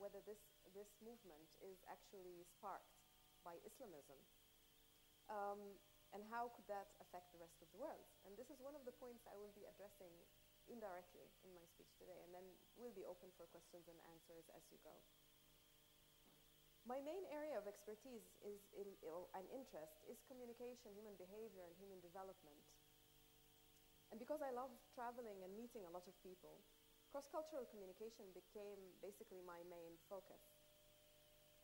whether this movement is actually sparked by Islamism. And how could that affect the rest of the world? And this is one of the points I will be addressing indirectly in my speech today, and then we'll be open for questions and answers as you go. My main area of expertise and interest is communication, human behavior, and human development. And because I love traveling and meeting a lot of people, cross-cultural communication became basically my main focus.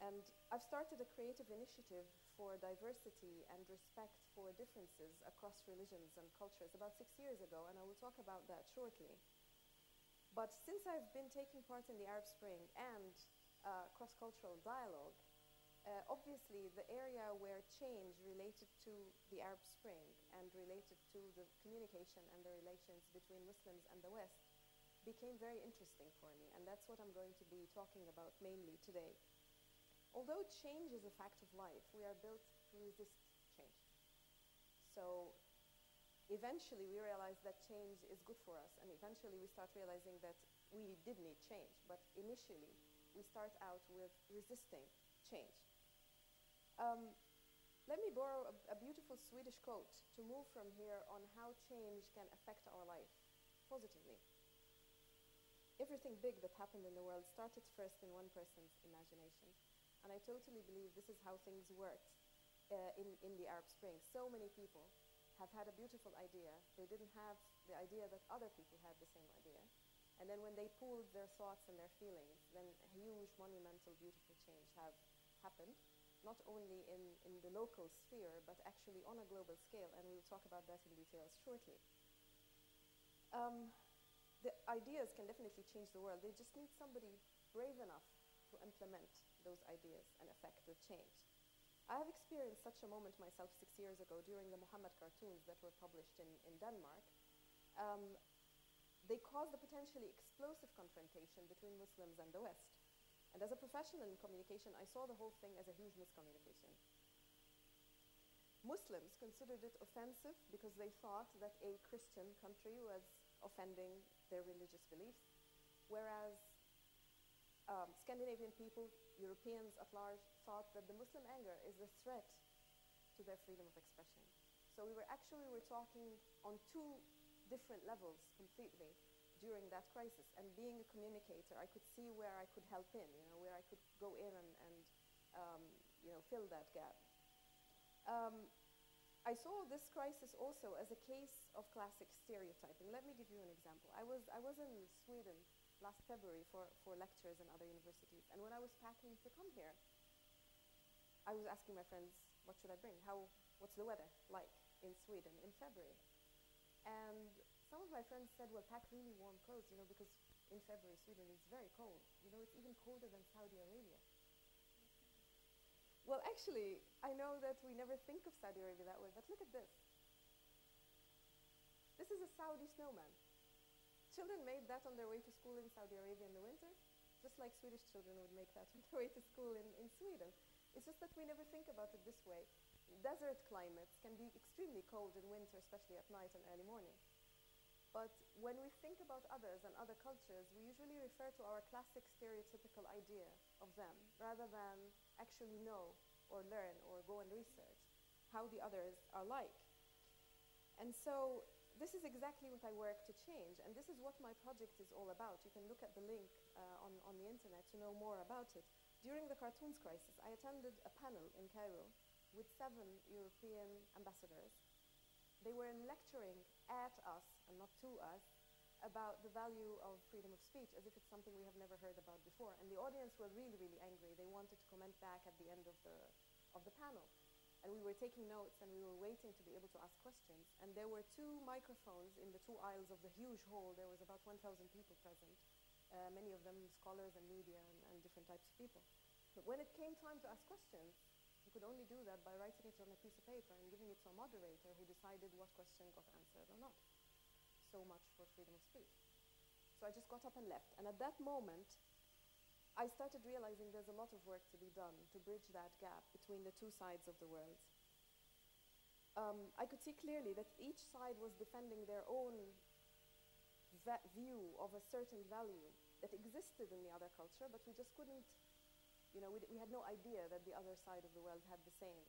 And I've started a creative initiative for diversity and respect for differences across religions and cultures about 6 years ago, and I will talk about that shortly. But since I've been taking part in the Arab Spring and cross-cultural dialogue, obviously the area where change related to the Arab Spring and related to the communication and the relations between Muslims and the West became very interesting for me, and that's what I'm going to be talking about mainly today. Although change is a fact of life, we are built to resist change. So eventually we realize that change is good for us, and eventually we start realizing that we did need change, but initially we start out with resisting change. Let me borrow a beautiful Swedish quote to move from here on how change can affect our life positively. Everything big that happened in the world started first in one person's imagination. And I totally believe this is how things worked in the Arab Spring. So many people have had a beautiful idea. They didn't have the idea that other people had the same idea. And then when they pooled their thoughts and their feelings, then a huge, monumental, beautiful change have happened, not only in the local sphere, but actually on a global scale. And we'll talk about that in details shortly. The ideas can definitely change the world. They just need somebody brave enough to implement those ideas and affect the change. I have experienced such a moment myself 6 years ago during the Muhammad cartoons that were published in Denmark. They caused a potentially explosive confrontation between Muslims and the West. And as a professional in communication, I saw the whole thing as a huge miscommunication. Muslims considered it offensive because they thought that a Christian country was offending their religious beliefs, whereas Scandinavian people, Europeans at large, thought that the Muslim anger is a threat to their freedom of expression. So we were talking on two different levels completely during that crisis. And being a communicator, I could see where I could help in, where I could go in and fill that gap. I saw this crisis also as a case of classic stereotyping. Let me give you an example. I was in Sweden last February for lectures in other universities. And when I was packing to come here, I was asking my friends, what should I bring? What's the weather like in Sweden in February? And some of my friends said, well, pack really warm clothes, because in February, Sweden is very cold. It's even colder than Saudi Arabia. Well, actually, I know that we never think of Saudi Arabia that way, but look at this. This is a Saudi snowman. Children made that on their way to school in Saudi Arabia in the winter, just like Swedish children would make that on their way to school in Sweden. It's just that we never think about it this way. Desert climates can be extremely cold in winter, especially at night and early morning. But when we think about others and other cultures, we usually refer to our classic stereotypical idea of them, rather than actually know or learn or go and research how the others are like. And so this is exactly what I work to change, and this is what my project is all about. You can look at the link on the internet to know more about it. During the cartoons crisis, I attended a panel in Cairo with 7 European ambassadors. They were lecturing at us, and not to us, about the value of freedom of speech, as if it's something we have never heard about before. And the audience were really, really angry. They wanted to comment back at the end of the panel. And we were taking notes, and we were waiting to be able to ask questions. And there were 2 microphones in the 2 aisles of the huge hall. There was about 1,000 people present, many of them scholars and media and different types of people. But when it came time to ask questions, you could only do that by writing it on a piece of paper and giving it to a moderator who decided what question got answered or not. So much for freedom of speech. So I just got up and left. And at that moment, I started realizing there's a lot of work to be done to bridge that gap between the 2 sides of the world. I could see clearly that each side was defending their own view of a certain value, that existed in the other culture, but we just couldn't, we had no idea that the other side of the world had the same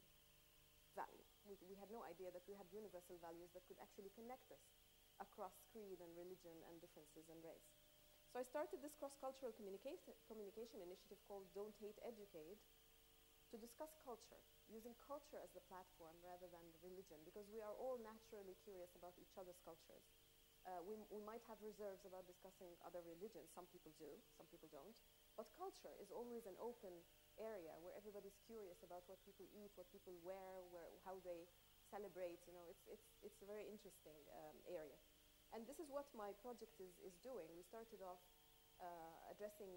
value. We had no idea that we had universal values that could actually connect us across creed and religion and differences and race. So I started this cross-cultural communication initiative called Don't Hate, Educate, to discuss culture, using culture as the platform rather than religion, because we are all naturally curious about each other's cultures. We might have reserves about discussing other religions. Some people do, some people don't. But culture is always an open area where everybody's curious about what people eat, what people wear, how they celebrate. It's a very interesting area. And this is what my project is doing. We started off addressing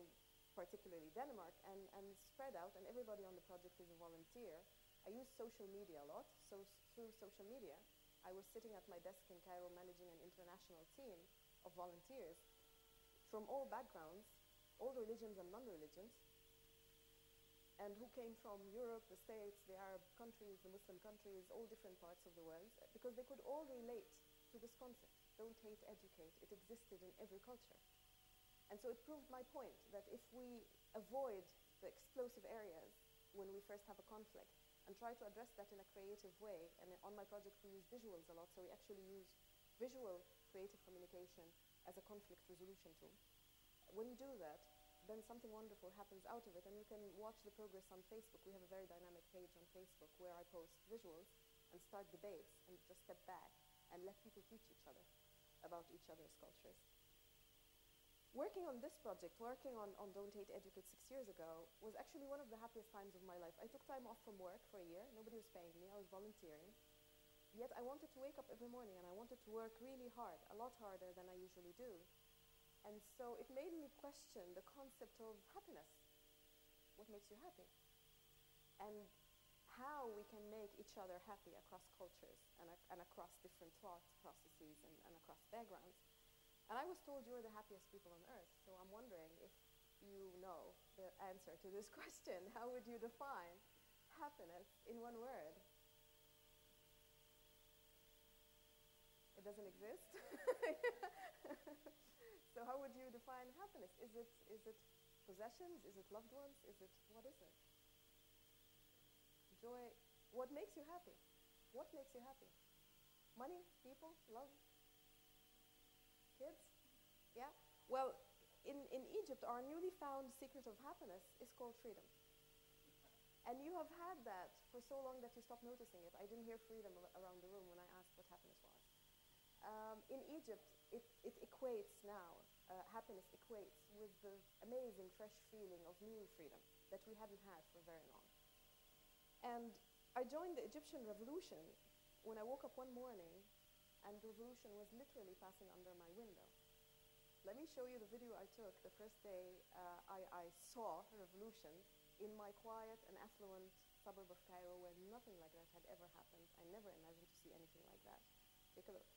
particularly Denmark and spread out, and everybody on the project is a volunteer. I use social media a lot, so through social media, I was sitting at my desk in Cairo managing an international team of volunteers from all backgrounds, all religions and non-religions, and who came from Europe, the States, the Arab countries, the Muslim countries, all different parts of the world, because they could all relate to this concept. Don't hate, educate. It existed in every culture. And so it proved my point that if we avoid the explosive areas when we first have a conflict and try to address that in a creative way, and on my project we use visuals a lot, so we actually use visual creative communication as a conflict resolution tool. When you do that, then something wonderful happens out of it, and you can watch the progress on Facebook. We have a very dynamic page on Facebook where I post visuals and start debates and just step back and let people teach each other about each other's cultures. Working on this project, working on Don't Hate, Educate 6 years ago, was actually one of the happiest times of my life. I took time off from work for a year. Nobody was paying me. I was volunteering. Yet I wanted to wake up every morning and I wanted to work really hard, a lot harder than I usually do. And so it made me question the concept of happiness. What makes you happy? And how we can make each other happy across cultures and across different thought processes and across backgrounds. And I was told you're the happiest people on earth, so I'm wondering if you know the answer to this question. How would you define happiness in one word? It doesn't exist? So how would you define happiness? Is it possessions? Is it loved ones? What is it? Joy. What makes you happy? What makes you happy? Money? People? Love? Kids? Yeah? Well, in Egypt, our newly found secret of happiness is called freedom. And you have had that for so long that you stopped noticing it. I didn't hear freedom around the room when I asked what happiness was. In Egypt, it equates now, happiness equates with the amazing fresh feeling of new freedom that we hadn't had for very long. And I joined the Egyptian revolution when I woke up one morning and the revolution was literally passing under my window. Let me show you the video I took the first day I saw a revolution in my quiet and affluent suburb of Cairo where nothing like that had ever happened. I never imagined to see anything like that. Take a look.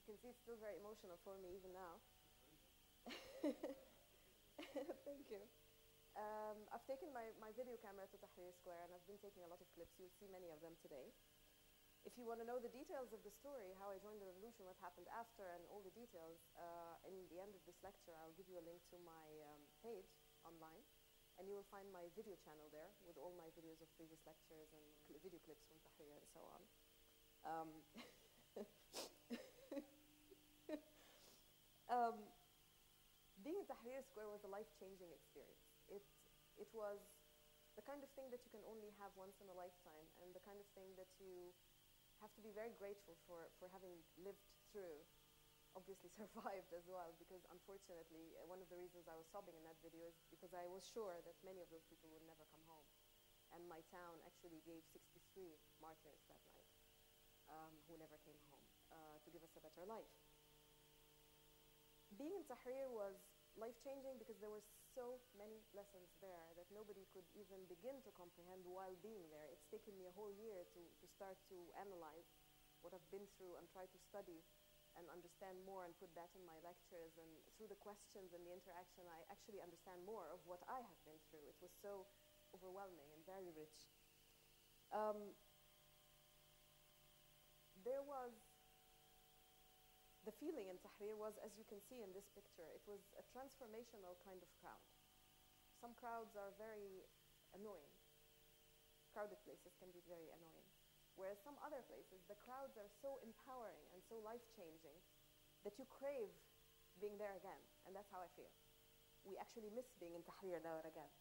You can see it's still very emotional for me even now. Thank you. I've taken my video camera to Tahrir Square and I've been taking a lot of clips. You'll see many of them today. If you want to know the details of the story, how I joined the revolution, what happened after, and all the details, in the end of this lecture, I'll give you a link to my page online. And you will find my video channel there with all my videos of previous lectures and video clips from Tahrir and so on. Um, um, being in Tahrir Square was a life-changing experience. It was the kind of thing that you can only have once in a lifetime, and the kind of thing that you have to be very grateful for having lived through, obviously survived as well, because unfortunately, one of the reasons I was sobbing in that video is because I was sure that many of those people would never come home. And my town actually gave 63 martyrs that night, who never came home, to give us a better life. Being in Tahrir was life-changing because there were so many lessons there that nobody could even begin to comprehend while being there. It's taken me a whole year to start to analyze what I've been through and try to study and understand more and put that in my lectures. And through the questions and the interaction, I actually understand more of what I have been through. It was so overwhelming and very rich. There was the feeling in Tahrir was, as you can see in this picture, it was a transformational kind of crowd. Some crowds are very annoying. Crowded places can be very annoying. Whereas some other places, the crowds are so empowering and so life-changing that you crave being there again. And that's how I feel. We actually miss being in Tahrir now and again.